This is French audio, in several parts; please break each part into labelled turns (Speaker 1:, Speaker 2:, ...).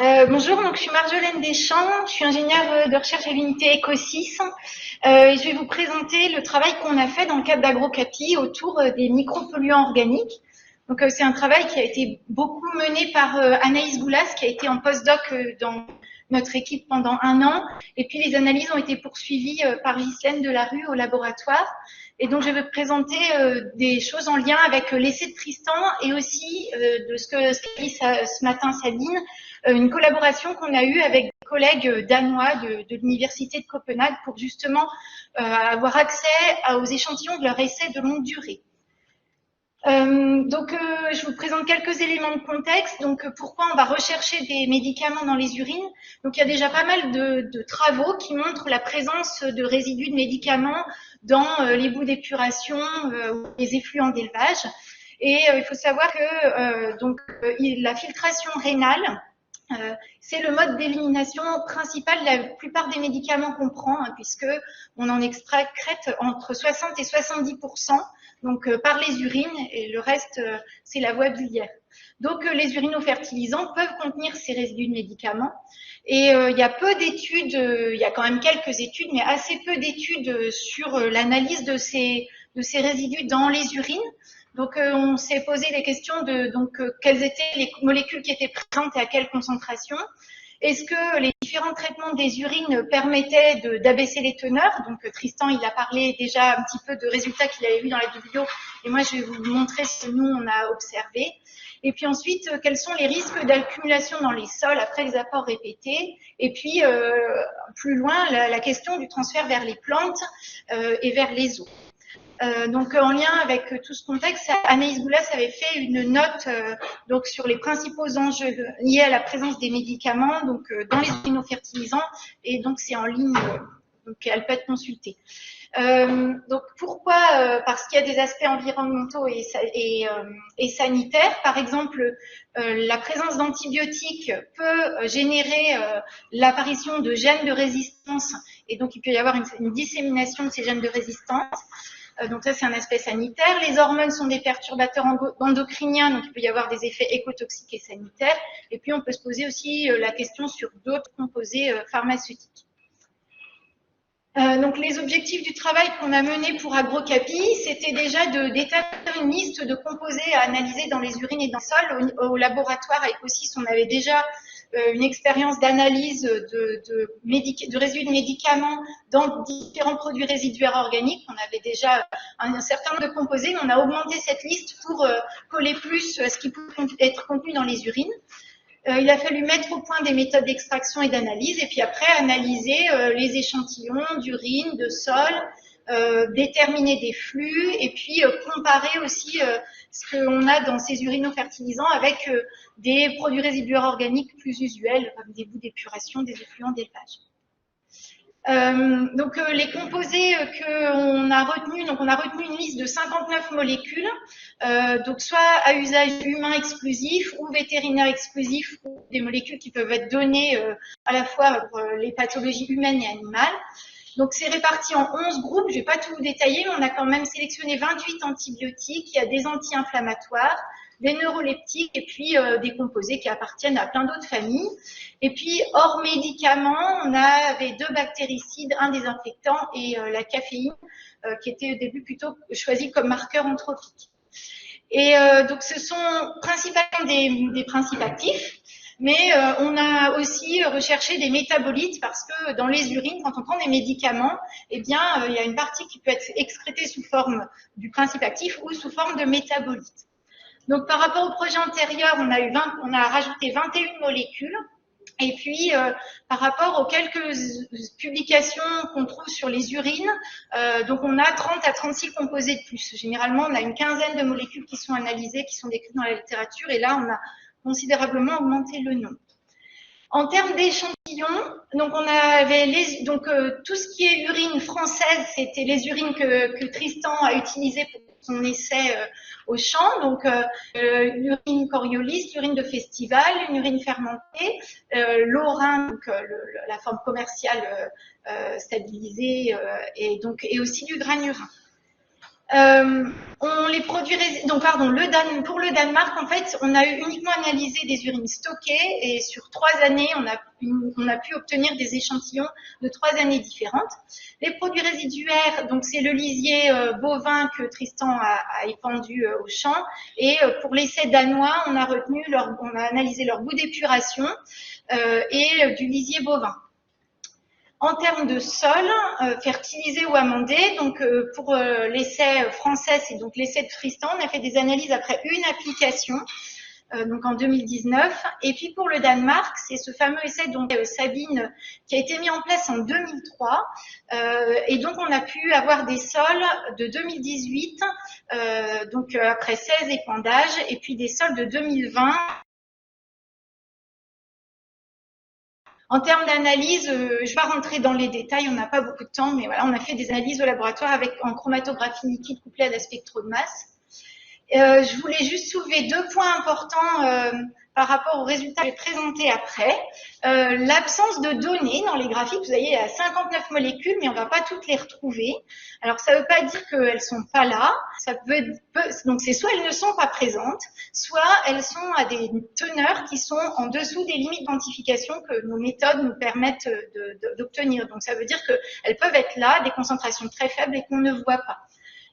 Speaker 1: Bonjour, donc je suis Marjolaine Deschamps, je suis ingénieure de recherche à l'unité Ecosys et je vais vous présenter le travail qu'on a fait dans le cadre d'AgroCapi autour des micropolluants organiques. Donc c'est un travail qui a été beaucoup mené par Anaïs Goulas qui a été en postdoc dans notre équipe pendant 1 an et puis les analyses ont été poursuivies par Ghislaine Delarue au laboratoire. Et donc je vais vous présenter des choses en lien avec l'essai de Tristan et aussi de ce qu'a dit ce matin Sabine, une collaboration qu'on a eue avec des collègues danois de l'université de Copenhague pour justement avoir accès aux échantillons de leur essai de longue durée. Je vous présente quelques éléments de contexte. Donc, pourquoi on va rechercher des médicaments dans les urines? Donc, il y a déjà pas mal de travaux qui montrent la présence de résidus de médicaments dans les boues d'épuration ou les effluents d'élevage. Et il faut savoir que la filtration rénale, c'est le mode d'élimination principal de la plupart des médicaments qu'on prend, hein, puisque on en excrète entre 60 et 70%, donc par les urines, et le reste, c'est la voie biliaire. Donc les urinofertilisants peuvent contenir ces résidus de médicaments. Et il y a peu d'études, il y a quand même quelques études, mais assez peu d'études sur l'analyse de ces résidus dans les urines. Donc, on s'est posé les questions de quelles étaient les molécules qui étaient présentes et à quelle concentration. Est-ce que les différents traitements des urines permettaient d'abaisser les teneurs? Donc, Tristan, il a parlé déjà un petit peu de résultats qu'il avait vus dans la biblio, et moi, je vais vous montrer ce que nous, on a observé. Et puis ensuite, quels sont les risques d'accumulation dans les sols après les apports répétés? Et puis, plus loin, la question du transfert vers les plantes et vers les eaux. Donc en lien avec tout ce contexte, Anaïs Goulas avait fait une note donc sur les principaux enjeux liés à la présence des médicaments dans les urinofertilisants, et donc c'est en ligne, donc elle peut être consultée. Donc pourquoi? Parce qu'il y a des aspects environnementaux et sanitaires. Par exemple, la présence d'antibiotiques peut générer l'apparition de gènes de résistance, et donc il peut y avoir une dissémination de ces gènes de résistance. Donc ça, c'est un aspect sanitaire. Les hormones sont des perturbateurs endocriniens, donc il peut y avoir des effets écotoxiques et sanitaires. Et puis, on peut se poser aussi la question sur d'autres composés pharmaceutiques. Donc les objectifs du travail qu'on a mené pour AgroCapi, c'était déjà d'établir une liste de composés à analyser dans les urines et dans le sol. Au laboratoire avec Ecosys, on avait déjà une expérience d'analyse de résidus de médicaments dans différents produits résiduaires organiques. On avait déjà un certain nombre de composés, mais on a augmenté cette liste pour coller plus à ce qui pouvait être contenu dans les urines. Il a fallu mettre au point des méthodes d'extraction et d'analyse, et puis après analyser les échantillons d'urine, de sol, déterminer des flux, et puis comparer aussi ce qu'on a dans ces urinofertilisants avec des produits résiduaires organiques plus usuels, comme des boues d'épuration, des effluents d'élevage. Les composés qu'on a retenus, donc on a retenu une liste de 59 molécules, donc soit à usage humain exclusif ou vétérinaire exclusif, ou des molécules qui peuvent être données à la fois pour les pathologies humaines et animales. Donc c'est réparti en 11 groupes, je ne vais pas tout vous détailler, mais on a quand même sélectionné 28 antibiotiques, il y a des anti-inflammatoires, des neuroleptiques et puis des composés qui appartiennent à plein d'autres familles. Et puis, hors médicaments, on avait 2 bactéricides, un désinfectant et la caféine, qui était au début plutôt choisi comme marqueur anthropique. Et donc, ce sont principalement des principes actifs, mais on a aussi recherché des métabolites parce que dans les urines, quand on prend des médicaments, eh bien, il y a une partie qui peut être excrétée sous forme du principe actif ou sous forme de métabolites. Donc, par rapport au projet antérieur, on a rajouté 21 molécules. Et puis, par rapport aux quelques publications qu'on trouve sur les urines, donc on a 30 à 36 composés de plus. Généralement, on a une quinzaine de molécules qui sont analysées, qui sont décrites dans la littérature, et là, on a considérablement augmenté le nombre. En termes d'échantillons, donc on avait tout ce qui est urine française, c'était les urines que Tristan a utilisées pour son essai au champ, donc l'urine Coriolis, l'urine de festival, une urine fermentée, l'orin, donc la forme commerciale stabilisée, et aussi du granurin. Les produits donc pardon, pour le Danemark, en fait, on a uniquement analysé des urines stockées et sur 3 années, on a pu obtenir des échantillons de 3 années différentes. Les produits résiduaires, donc c'est le lisier bovin que Tristan a épandu au champ, et pour l'essai danois, on a analysé leur goût d'épuration et du lisier bovin. En termes de sol, fertilisé ou amendé, donc pour l'essai français, c'est donc l'essai de Tristan, on a fait des analyses après une application, donc en 2019. Et puis pour le Danemark, c'est ce fameux essai donc Sabine qui a été mis en place en 2003. Et donc on a pu avoir des sols de 2018, donc après 16 épandages, et puis des sols de 2020. En termes d'analyse, je ne vais pas rentrer dans les détails, on n'a pas beaucoup de temps, mais voilà, on a fait des analyses au laboratoire en chromatographie liquide couplée à la spectro de masse. Je voulais juste soulever 2 points importants par rapport aux résultats que je vais présenter après. L'absence de données dans les graphiques, vous voyez, il y a 59 molécules, mais on ne va pas toutes les retrouver. Alors, ça ne veut pas dire qu'elles ne sont pas là. Donc, c'est soit elles ne sont pas présentes, soit elles sont à des teneurs qui sont en dessous des limites d'identification que nos méthodes nous permettent d'obtenir. Donc, ça veut dire qu'elles peuvent être là, des concentrations très faibles et qu'on ne voit pas.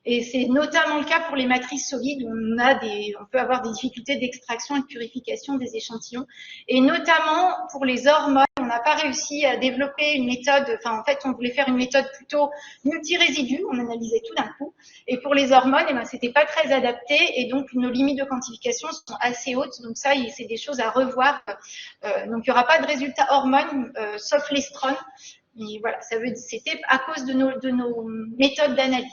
Speaker 1: Et c'est notamment le cas pour les matrices solides où on peut avoir des difficultés d'extraction et de purification des échantillons. Et notamment pour les hormones, on n'a pas réussi à développer une méthode, en fait, on voulait faire une méthode plutôt multi-résidus, on analysait tout d'un coup. Et pour les hormones, c'était pas très adapté et donc nos limites de quantification sont assez hautes. Donc ça, c'est des choses à revoir. Donc il n'y aura pas de résultats hormones, sauf l'estrone. Et voilà, c'était à cause de nos méthodes d'analyse.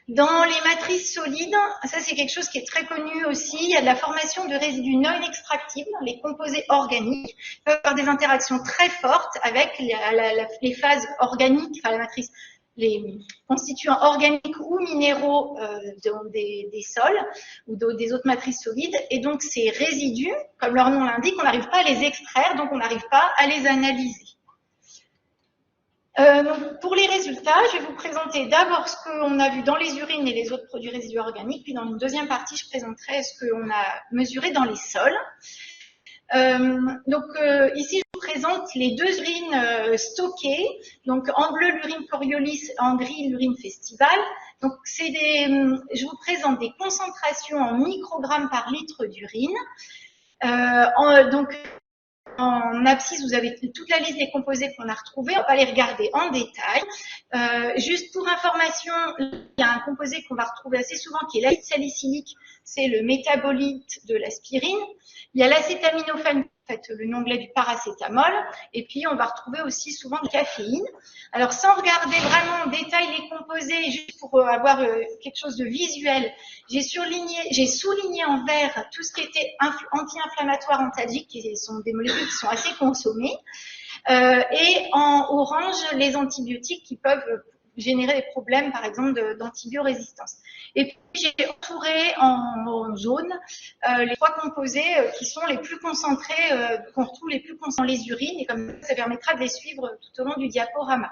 Speaker 1: Dans les matrices solides, ça c'est quelque chose qui est très connu aussi, il y a de la formation de résidus non extractibles, les composés organiques peuvent avoir des interactions très fortes avec les phases organiques, la matrice, les constituants organiques ou minéraux des sols ou des autres matrices solides. Et donc ces résidus, comme leur nom l'indique, on n'arrive pas à les extraire, donc on n'arrive pas à les analyser. Donc pour les résultats, je vais vous présenter d'abord ce qu'on a vu dans les urines et les autres produits résidus organiques, puis dans une deuxième partie, je présenterai ce qu'on a mesuré dans les sols. Ici, je vous présente les 2 urines stockées. Donc en bleu, l'urine Coriolis, en gris, l'urine Festival. Donc je vous présente des concentrations en microgrammes par litre d'urine. En abscisse, vous avez toute la liste des composés qu'on a retrouvés. On va pas les regarder en détail. Juste pour information, il y a un composé qu'on va retrouver assez souvent qui est l'acide salicylique. C'est le métabolite de l'aspirine. Il y a l'acétaminophène, en fait, le nom anglais du paracétamol. Et puis, on va retrouver aussi souvent de la caféine. Alors, sans regarder vraiment en détail les composés, juste pour avoir quelque chose de visuel, j'ai souligné en vert tout ce qui était anti-inflammatoire antalgique, qui sont des molécules qui sont assez consommées, et en orange, les antibiotiques qui peuvent générer des problèmes, par exemple, d'antibiorésistance. Et puis, j'ai entouré en jaune les 3 composés qui sont les plus concentrés, qu'on retrouve les plus concentrés dans les urines, et comme ça permettra de les suivre tout au long du diaporama.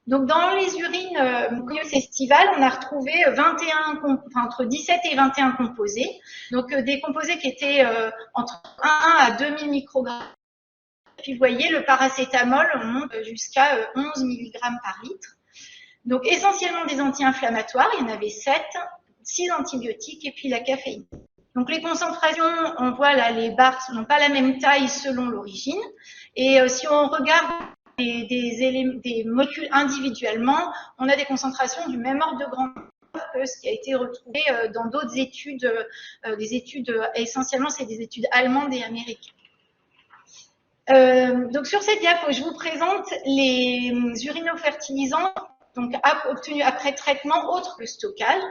Speaker 1: Donc, dans les urines Festival, on a retrouvé entre 17 et 21 composés. Donc, des composés qui étaient entre 1 à 2000 microgrammes. Puis, vous voyez, le paracétamol, on monte jusqu'à 11 mg par litre. Donc, essentiellement des anti-inflammatoires, il y en avait 7, 6 antibiotiques et puis la caféine. Donc, les concentrations, on voit là, les barres n'ont pas la même taille selon l'origine. Et si on regarde des molécules individuellement, on a des concentrations du même ordre de grandeur que ce qui a été retrouvé dans d'autres études, des études, essentiellement, c'est des études allemandes et américaines. Donc sur cette diapo, je vous présente les urinofertilisants donc obtenus après traitement autre que stockage.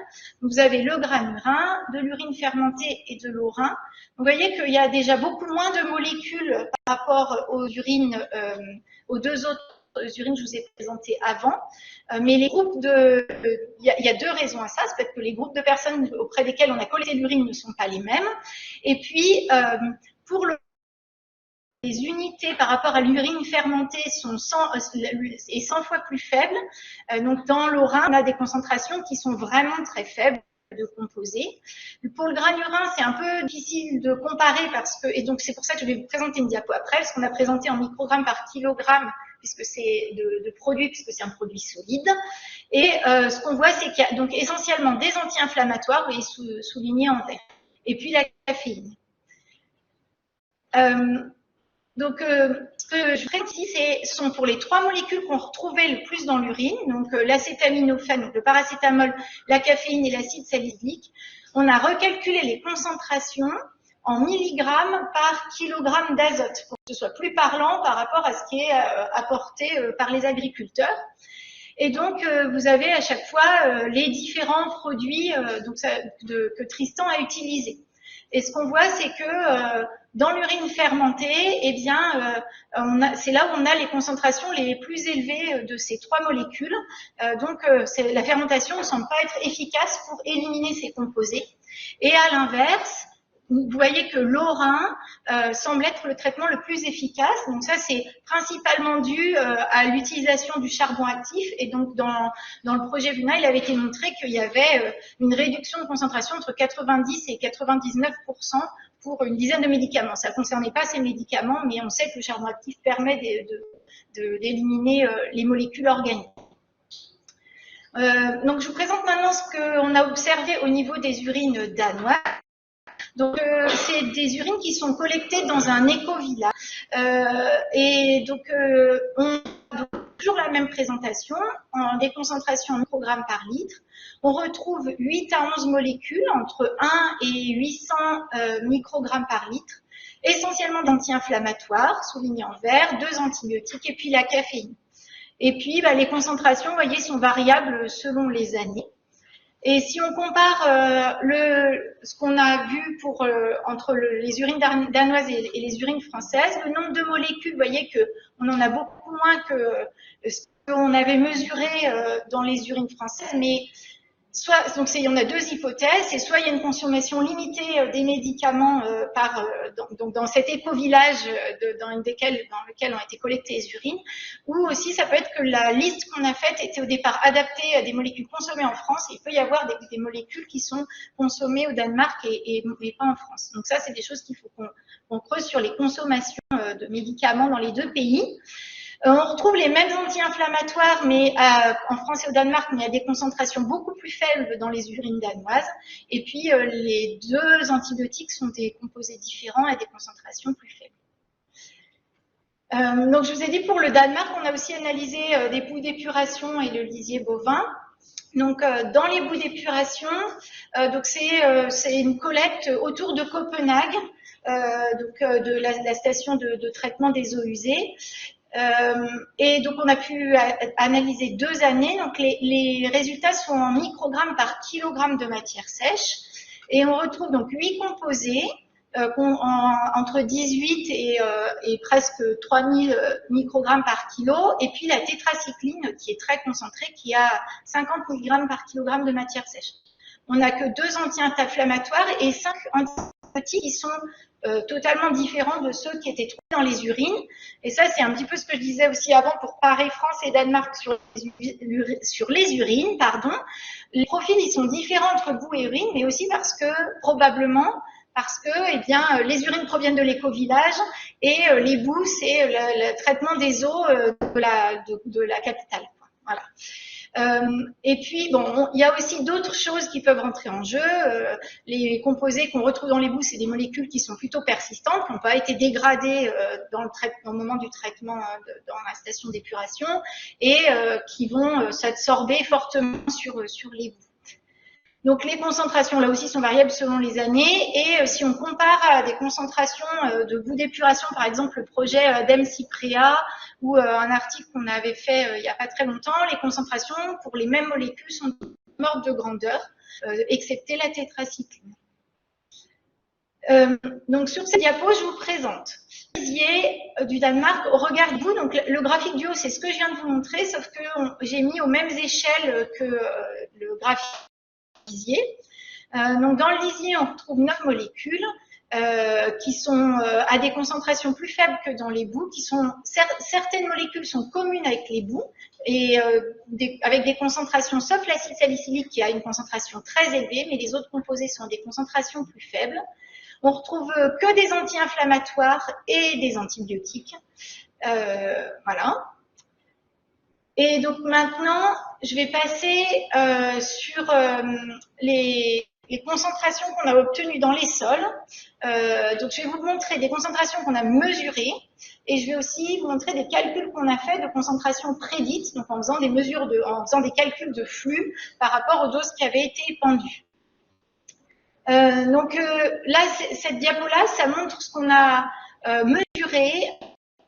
Speaker 1: Vous avez le granurin, de l'urine fermentée et de l'orin. Vous voyez qu'il y a déjà beaucoup moins de molécules par rapport aux urines, aux 2 autres urines que je vous ai présentées avant. Mais les groupes il y a 2 raisons à ça. C'est peut-être que les groupes de personnes auprès desquelles on a collecté l'urine ne sont pas les mêmes. Et puis, pour le unités par rapport à l'urine fermentée est 100 fois plus faible. Donc dans l'Haut-Rhin, on a des concentrations qui sont vraiment très faibles de composés. Pour le granurin, c'est un peu difficile de comparer et donc c'est pour ça que je vais vous présenter une diapo après, parce qu'on a présenté en microgrammes par kilogramme, puisque c'est de produit, puisque c'est un produit solide. Et ce qu'on voit, c'est qu'il y a donc essentiellement des anti-inflammatoires, vous voyez soulignés en vert, et puis la caféine. Donc, ce que je ferai ici, sont pour les 3 molécules qu'on retrouvait le plus dans l'urine, donc l'acétaminophène, donc le paracétamol, la caféine et l'acide salicylique. On a recalculé les concentrations en milligrammes par kilogramme d'azote, pour que ce soit plus parlant par rapport à ce qui est apporté par les agriculteurs. Et donc, vous avez à chaque fois les différents produits que Tristan a utilisés. Et ce qu'on voit, c'est que dans l'urine fermentée, eh bien, c'est là où on a les concentrations les plus élevées de ces 3 molécules. Donc, la fermentation ne semble pas être efficace pour éliminer ces composés. Et à l'inverse, vous voyez que l'Haut-Rhin semble être le traitement le plus efficace. Donc ça, c'est principalement dû à l'utilisation du charbon actif. Et donc, dans le projet VUNA, il avait été montré qu'il y avait une réduction de concentration entre 90 et 99% pour une dizaine de médicaments. Ça ne concernait pas ces médicaments, mais on sait que le charbon actif permet d'éliminer les molécules organiques. Donc, je vous présente maintenant ce qu'on a observé au niveau des urines danoises. Donc, c'est des urines qui sont collectées dans un éco-village. Et donc, on a toujours la même présentation, en des concentrations en microgrammes par litre. On retrouve 8 à 11 molécules, entre 1 et 800 microgrammes par litre, essentiellement d'anti-inflammatoires, soulignés en vert, 2 antibiotiques, et puis la caféine. Et puis, les concentrations, vous voyez, sont variables selon les années. Et si on compare ce qu'on a vu entre les urines danoises et les urines françaises, le nombre de molécules, vous voyez qu'on en a beaucoup moins que ce qu'on avait mesuré dans les urines françaises, mais donc il y en a 2 hypothèses, c'est soit il y a une consommation limitée des médicaments dans cet éco-village dans lequel ont été collectées les urines, ou aussi ça peut être que la liste qu'on a faite était au départ adaptée à des molécules consommées en France, et il peut y avoir des molécules qui sont consommées au Danemark et pas en France. Donc ça, c'est des choses qu'il faut qu'on creuse sur les consommations de médicaments dans les 2 pays. On retrouve les mêmes anti-inflammatoires, mais en France et au Danemark, mais à des concentrations beaucoup plus faibles dans les urines danoises. Et puis, les 2 antibiotiques sont des composés différents à des concentrations plus faibles. Donc, je vous ai dit, pour le Danemark, on a aussi analysé des boues d'épuration et le lisier bovin. Donc, dans les boues d'épuration, c'est une collecte autour de Copenhague, de la station de traitement des eaux usées. Et donc, on a pu analyser 2 années. Donc, les résultats sont en microgrammes par kilogramme de matière sèche. Et on retrouve donc 8 composés entre 18 et presque 3000 microgrammes par kilo. Et puis, la tétracycline, qui est très concentrée, qui a 50 mg par kilogramme de matière sèche. On n'a que 2 anti-inflammatoires et 5 antibiotiques qui sont totalement différents de ceux qui étaient trouvés dans les urines. Et ça, c'est un petit peu ce que je disais aussi avant pour parer France et Danemark sur les urines. Les profils, ils sont différents entre boue et urine, mais aussi probablement parce que les urines proviennent de l'éco-village et les boues, c'est le traitement des eaux de la capitale. Voilà. Et puis, il y a aussi d'autres choses qui peuvent rentrer en jeu. Les composés qu'on retrouve dans les boues, c'est des molécules qui sont plutôt persistantes, qui n'ont pas été dégradées au moment du traitement dans la station d'épuration et qui vont s'absorber fortement sur les boues. Donc, les concentrations, là aussi, sont variables selon les années. Et si on compare à des concentrations de boues d'épuration, par exemple, le projet d'M-Cyprea ou un article qu'on avait fait il n'y a pas très longtemps, les concentrations pour les mêmes molécules sont d'ordre de grandeur, excepté la tétracycline. Donc, sur ces diapos, je vous présente le lisier du Danemark au regard de vous. Donc, le graphique du haut, c'est ce que je viens de vous montrer, sauf que j'ai mis aux mêmes échelles que le graphique lisier. Donc, dans le lisier, on retrouve 9 molécules. qui sont à des concentrations plus faibles que dans les boues, certaines molécules sont communes avec les boues et avec des concentrations, sauf l'acide salicylique qui a une concentration très élevée, mais les autres composés sont à des concentrations plus faibles. On retrouve que des anti-inflammatoires et des antibiotiques. Voilà. Et donc maintenant, je vais passer sur les concentrations qu'on a obtenues dans les sols. Donc je vais vous montrer des concentrations qu'on a mesurées et je vais aussi vous montrer des calculs qu'on a fait de concentration prédite, donc en faisant des calculs de flux par rapport aux doses qui avaient été épandues. Donc là, cette diapo-là, ça montre ce qu'on a mesuré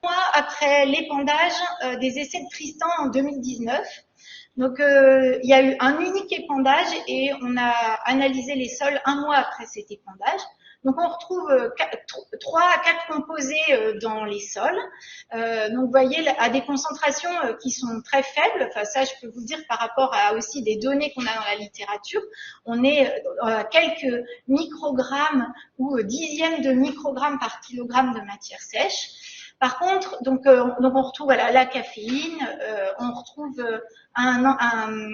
Speaker 1: mois après l'épandage des essais de Tristan en 2019. Donc, il y a eu un unique épandage et on a analysé les sols un mois après cet épandage. Donc, on retrouve 3 à 4 composés dans les sols. Donc, vous voyez, à des concentrations qui sont très faibles. Enfin, ça, je peux vous dire par rapport à aussi des données qu'on a dans la littérature. On est à quelques microgrammes ou dixièmes de microgrammes par kilogramme de matière sèche. Par contre, donc on retrouve la caféine, on retrouve un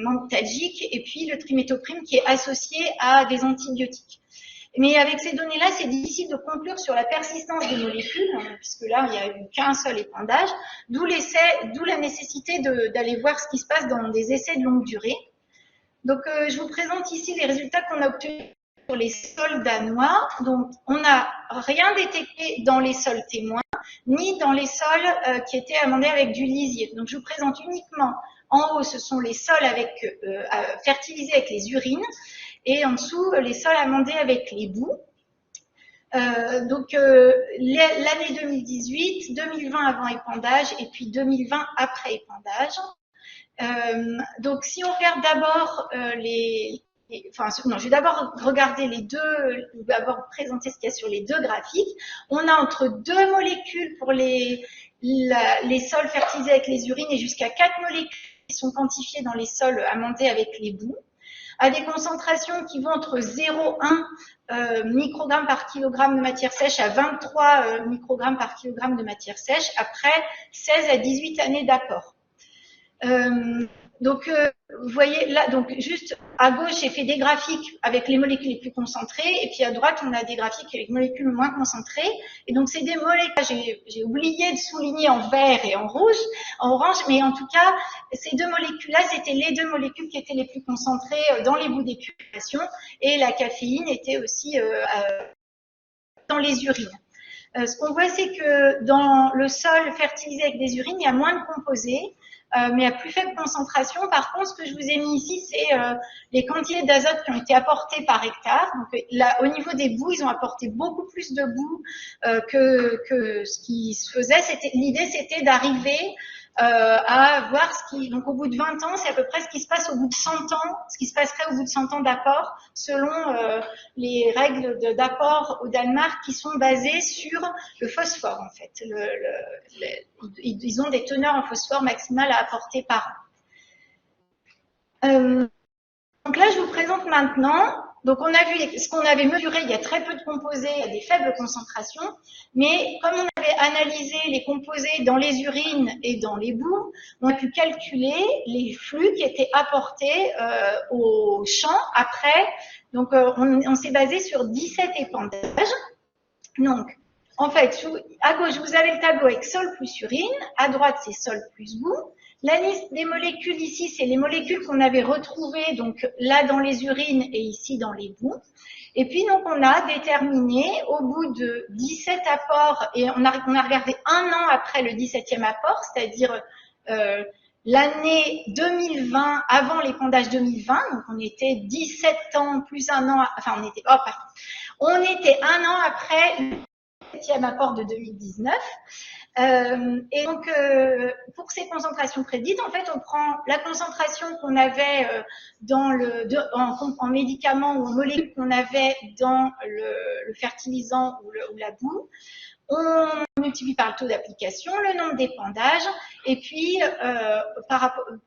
Speaker 1: antalgique et puis le triméthoprime qui est associé à des antibiotiques. Mais avec ces données-là, c'est difficile de conclure sur la persistance des molécules, puisque là, il n'y a eu qu'un seul épandage, d'où la nécessité d'aller voir ce qui se passe dans des essais de longue durée. Donc, je vous présente ici les résultats qu'on a obtenus sur les sols danois. Donc, on n'a rien détecté dans les sols témoins, ni dans les sols qui étaient amendés avec du lisier. Donc, je vous présente uniquement, en haut, ce sont les sols fertilisés avec les urines, et en dessous, les sols amendés avec les boues. Donc, l'année 2018, 2020 avant épandage, et puis 2020 après épandage. Donc, si on regarde d'abord je vais d'abord regarder d'abord présenter ce qu'il y a sur les deux graphiques. On a entre 2 molécules pour les sols fertilisés avec les urines et jusqu'à 4 molécules qui sont quantifiées dans les sols amendés avec les boues, à des concentrations qui vont entre 0,1 microgrammes par kilogramme de matière sèche à 23 microgrammes par kilogramme de matière sèche après 16 à 18 années d'apport. Donc, vous voyez là, donc juste à gauche, j'ai fait des graphiques avec les molécules les plus concentrées, et puis à droite, on a des graphiques avec les molécules moins concentrées. Et donc, c'est des molécules, j'ai oublié de souligner en vert et en rouge, en orange, mais en tout cas, ces 2 molécules-là, c'était les 2 molécules qui étaient les plus concentrées dans les boues d'épuration, et la caféine était aussi dans les urines. Ce qu'on voit, c'est que dans le sol fertilisé avec des urines, il y a moins de composés, mais à plus faible concentration. Par contre, ce que je vous ai mis ici, c'est les quantités d'azote qui ont été apportées par hectare. Donc là, au niveau des boues, ils ont apporté beaucoup plus de boue que ce qui se faisait. L'idée, c'était d'arriver à voir donc au bout de 20 ans, c'est à peu près ce qui se passe au bout de 100 ans, ce qui se passerait au bout de 100 ans d'apport, selon les règles d'apport au Danemark qui sont basées sur le phosphore, en fait. Ils ont des teneurs en phosphore maximales à apporter par an. Donc là, je vous présente maintenant. Donc, on a vu ce qu'on avait mesuré, il y a très peu de composés, il y a des faibles concentrations, mais comme on avait analysé les composés dans les urines et dans les boues, on a pu calculer les flux qui étaient apportés au champ après. Donc, on s'est basé sur 17 épandages. Donc, en fait, à gauche, vous avez le tableau avec sol plus urine, à droite, c'est sol plus boue. La liste des molécules ici, c'est les molécules qu'on avait retrouvées, donc là dans les urines et ici dans les boues. Et puis donc on a déterminé au bout de 17 apports, et on a regardé un an après le 17e apport, c'est-à-dire l'année 2020 avant l'épandage 2020, donc on était 17 ans plus un an, enfin on était un an après le 17e apport de 2019. Et donc, pour ces concentrations prédites, en fait, on prend la concentration qu'on avait en médicaments ou en molécules qu'on avait dans le fertilisant ou la boue. On multiplie par le taux d'application, le nombre d'épandages, et puis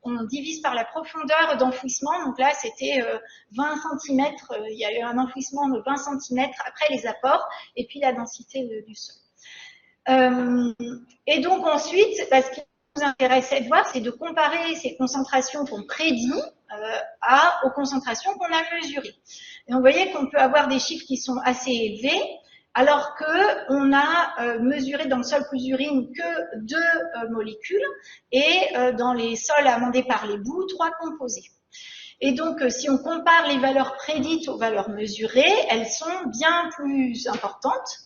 Speaker 1: on divise par la profondeur d'enfouissement. Donc là, c'était 20 cm, il y a eu un enfouissement de 20 cm après les apports, et puis la densité du sol. Et donc ensuite, ce qui nous intéressait de voir, c'est de comparer ces concentrations qu'on prédit aux concentrations qu'on a mesurées. Et on voyait qu'on peut avoir des chiffres qui sont assez élevés, alors qu'on a mesuré dans le sol plus urine que 2 molécules et dans les sols amendés par les boues, 3 composés. Et donc, si on compare les valeurs prédites aux valeurs mesurées, elles sont bien plus importantes.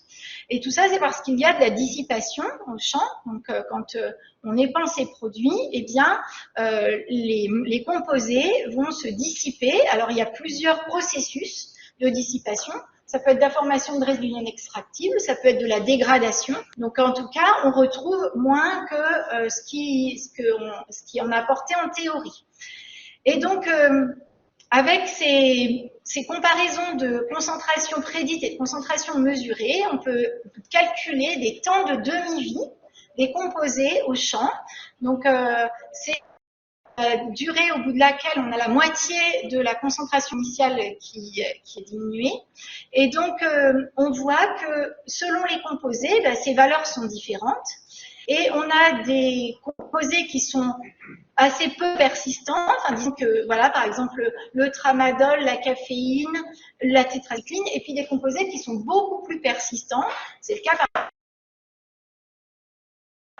Speaker 1: Et tout ça, c'est parce qu'il y a de la dissipation au champ. Donc, quand on épand ces produits, eh bien, les composés vont se dissiper. Alors, il y a plusieurs processus de dissipation. Ça peut être de la formation de résidus non extractibles, ça peut être de la dégradation. Donc, en tout cas, on retrouve moins que ce qui en a apporté en théorie. Et donc, avec ces comparaisons de concentration prédite et de concentration mesurée, on peut calculer des temps de demi-vie des composés au champ. Donc, c'est la durée au bout de laquelle on a la moitié de la concentration initiale qui est diminuée. Et donc, on voit que selon les composés, ces valeurs sont différentes. Et on a des composés qui sont assez peu persistants. Enfin, disons que, voilà, par exemple, le tramadol, la caféine, la tétracycline, et puis des composés qui sont beaucoup plus persistants. C'est le cas par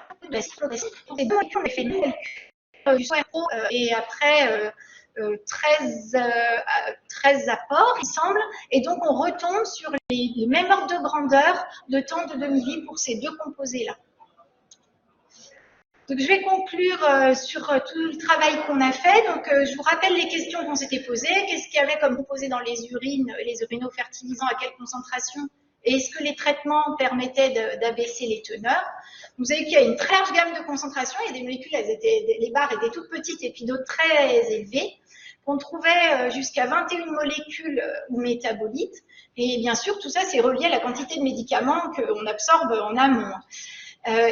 Speaker 1: exemple de la cyclorésine. Ces deux molécules ont fait du SORO et après 13 apports, il semble, et donc on retombe sur les mêmes ordres de grandeur de temps de demi-vie pour ces deux composés-là. Donc, je vais conclure sur tout le travail qu'on a fait. Donc, je vous rappelle les questions qu'on s'était posées. Qu'est-ce qu'il y avait comme composé dans les urines, les urinofertilisants, à quelle concentration? Et est-ce que les traitements permettaient d'abaisser les teneurs? Vous savez qu'il y a une très large gamme de concentrations. Il y a des molécules, les barres étaient toutes petites et puis d'autres très élevées. On trouvait jusqu'à 21 molécules ou métabolites. Et bien sûr, tout ça, c'est relié à la quantité de médicaments qu'on absorbe en amont.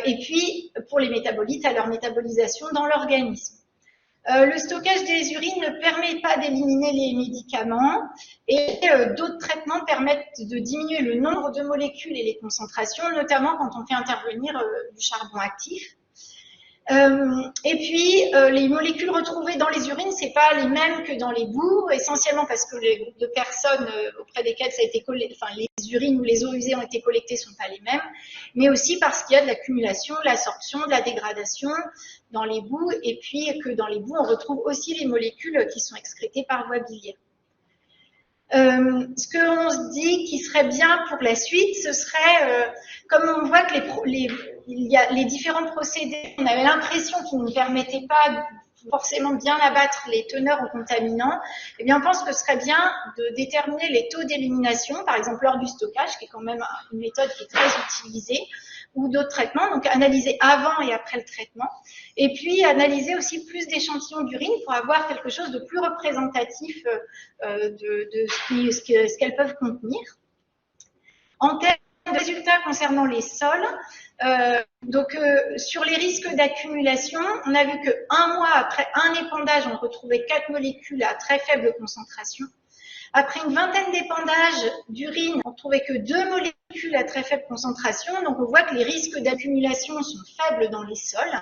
Speaker 1: Et puis, pour les métabolites, à leur métabolisation dans l'organisme. Le stockage des urines ne permet pas d'éliminer les médicaments et d'autres traitements permettent de diminuer le nombre de molécules et les concentrations, notamment quand on fait intervenir du charbon actif. Et puis, les molécules retrouvées dans les urines, c'est pas les mêmes que dans les boues, essentiellement parce que les groupes de personnes auprès desquelles ça a été collecté, enfin, les urines ou les eaux usées ont été collectées sont pas les mêmes, mais aussi parce qu'il y a de l'accumulation, de l'absorption, de la dégradation dans les boues, et puis que dans les boues, on retrouve aussi les molécules qui sont excrétées par voie biliaire. Ce qu'on se dit qui serait bien pour la suite, ce serait, comme on voit que il y a les différents procédés, on avait l'impression qu'ils ne permettaient pas forcément bien abattre les teneurs en contaminants, eh bien on pense que ce serait bien de déterminer les taux d'élimination, par exemple lors du stockage, qui est quand même une méthode qui est très utilisée, ou d'autres traitements, donc analyser avant et après le traitement, et puis analyser aussi plus d'échantillons d'urine pour avoir quelque chose de plus représentatif de ce qu'elles peuvent contenir. En termes de résultats concernant les sols, sur les risques d'accumulation, on a vu qu'un mois après un épandage, on retrouvait 4 molécules à très faible concentration. Après une vingtaine d'épandages d'urine, on trouvait que 2 molécules à très faible concentration. Donc, on voit que les risques d'accumulation sont faibles dans les sols.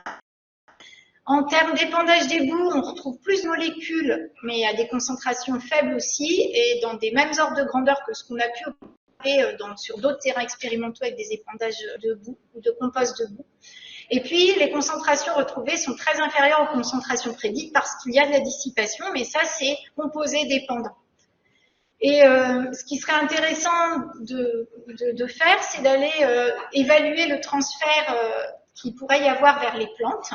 Speaker 1: En termes d'épandage des boues, on retrouve plus de molécules, mais à des concentrations faibles aussi, et dans des mêmes ordres de grandeur que ce qu'on a pu observer sur d'autres terrains expérimentaux avec des épandages de boue ou de compost de boue. Et puis, les concentrations retrouvées sont très inférieures aux concentrations prédites parce qu'il y a de la dissipation, mais ça, c'est composé dépendant. Et ce qui serait intéressant de faire, c'est d'aller évaluer le transfert qu'il pourrait y avoir vers les plantes,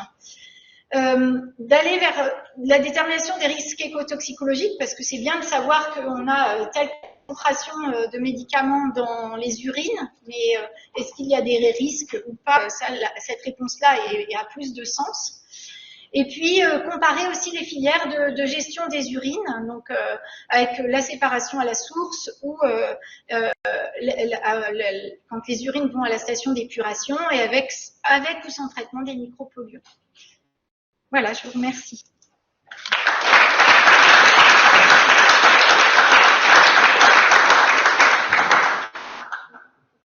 Speaker 1: d'aller vers la détermination des risques écotoxicologiques, parce que c'est bien de savoir qu'on a telle concentration de médicaments dans les urines, mais est-ce qu'il y a des risques ou pas? Ça, cette réponse-là a plus de sens. Et puis, comparer aussi les filières de gestion des urines, donc avec la séparation à la source ou quand les urines vont à la station d'épuration et avec ou sans traitement des micropolluants. Voilà, je vous remercie.